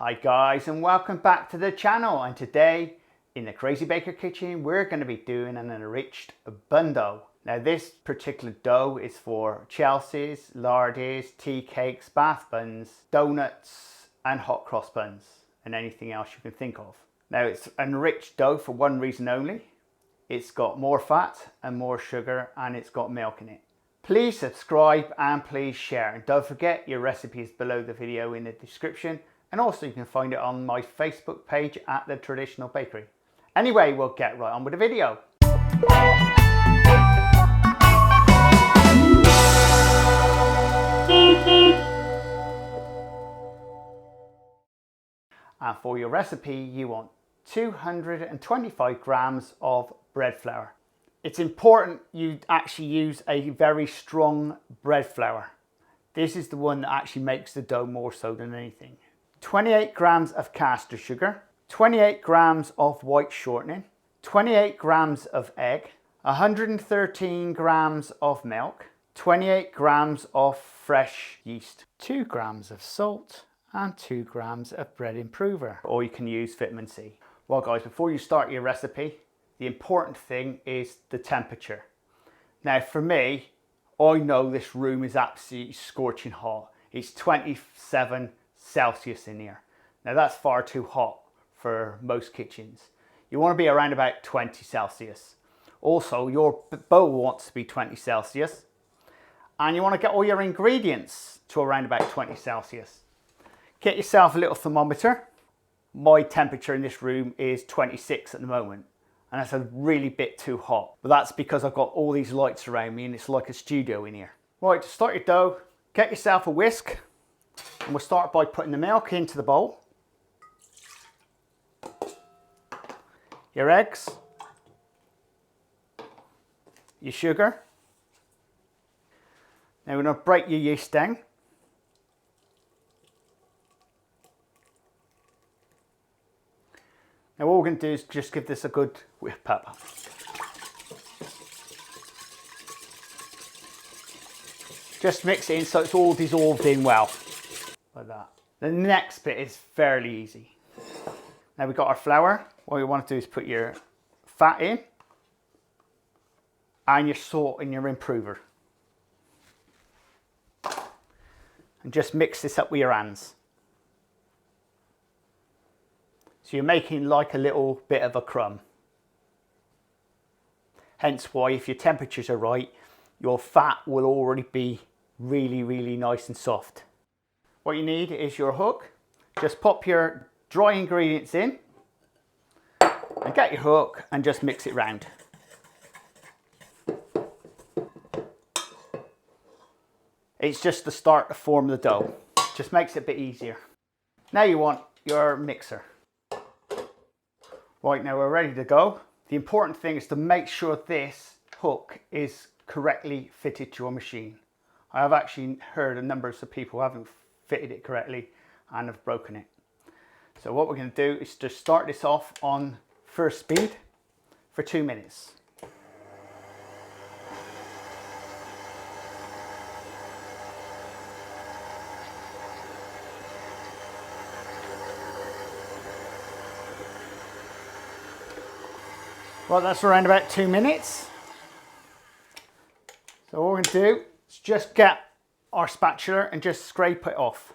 Hi guys, and welcome back to the channel. And today in the Crazy Baker kitchen we're going to be doing an enriched bun dough. Now this particular dough is for Chelsea's, lardies, tea cakes, bath buns, donuts and hot cross buns and anything else you can think of. Now it's enriched dough for one reason only. It's got more fat and more sugar and it's got milk in it. Please subscribe and please share, and don't forget your recipe is below the video in the description, and also you can find it on my Facebook page at The Traditional Bakery. Anyway, we'll get right on with the video. And for your recipe you want 225 grams of bread flour. It's important you actually use a very strong bread flour. This is the one that actually makes the dough more so than anything. 28 grams of caster sugar, 28 grams of white shortening, 28 grams of egg, 113 grams of milk, 28 grams of fresh yeast, 2 grams of salt and 2 grams of bread improver, or you can use vitamin C. Well guys, before you start your recipe, the important thing is the temperature. Now for me, I know this room is absolutely scorching hot. It's 27 Celsius in here. Now that's far too hot for most kitchens. You want to be around about 20 Celsius. Also, your bowl wants to be 20 Celsius. And you want to get all your ingredients to around about 20 Celsius. Get yourself a little thermometer. My temperature in this room is 26 at the moment. And that's a really bit too hot. But that's because I've got all these lights around me and it's like a studio in here. Right, to start your dough, get yourself a whisk. And we'll start by putting the milk into the bowl. Your eggs. Your sugar. Now we're going to break your yeast down. Now what we're going to do is just give this a good whip up. Just mix it in so it's all dissolved in well, like that. The next bit is fairly easy. Now we've got our flour. What we want to do is put your fat in and your salt in your improver. And just mix this up with your hands. So you're making like a little bit of a crumb. Hence why if your temperatures are right, your fat will already be really nice and soft. What you need is your hook. Just pop your dry ingredients in and get your hook and just mix it round. It's just to start to form the dough. Just makes it a bit easier. Now you want your mixer. Right, now we're ready to go. The important thing is to make sure this hook is correctly fitted to your machine. I have actually heard a number of people haven't fitted it correctly and have broken it. So what we're going to do is just start this off on first speed for 2 minutes. Well, that's around about 2 minutes. So what we're going to do is just get our spatula and just scrape it off.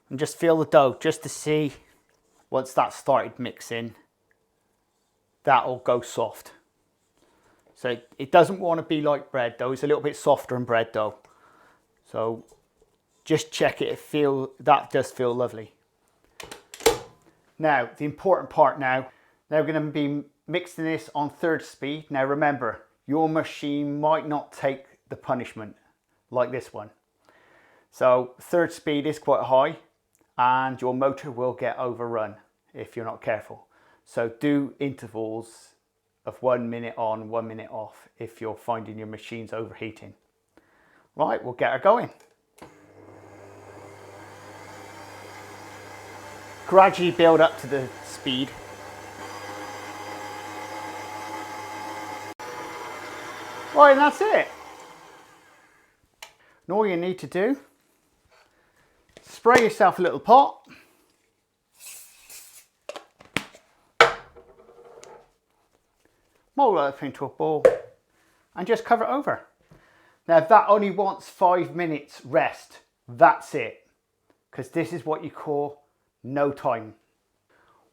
And just feel the dough just to see once that started mixing, that'll go soft. So it doesn't want to be like bread dough, it's a little bit softer than bread dough. So just check it, that does feel lovely. Now, the important part now we're going to be mixing this on third speed. Now remember, your machine might not take the punishment like this one. So third speed is quite high and your motor will get overrun if you're not careful. So do intervals of 1 minute on, 1 minute off if you're finding your machine's overheating. Right, we'll get her going. Gradually build up to the speed. Right, and that's it. And all you need to do, spray yourself a little pot. Mold it up into a ball and just cover it over. Now that only wants 5 minutes rest. That's it. Because this is what you call no time.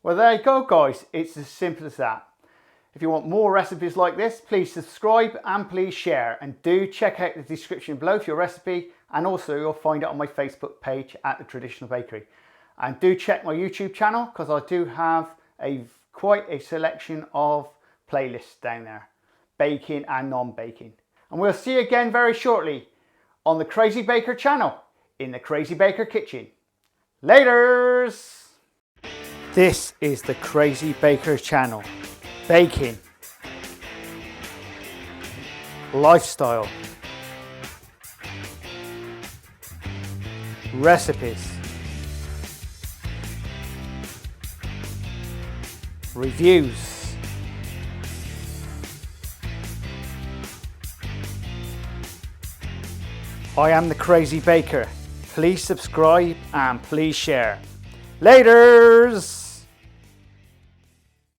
Well, there you go, guys. It's as simple as that. If you want more recipes like this, please subscribe and please share. And do check out the description below for your recipe. And also you'll find it on my Facebook page at The Traditional Bakery. And do check my YouTube channel because I do have quite a selection of playlists down there. Baking and non-baking. And we'll see you again very shortly on the Crazy Baker channel in the Crazy Baker kitchen. Laters! This is the Crazy Baker channel. Baking, lifestyle, recipes, reviews, I am the Crazy Baker. Please subscribe and please share. Laters!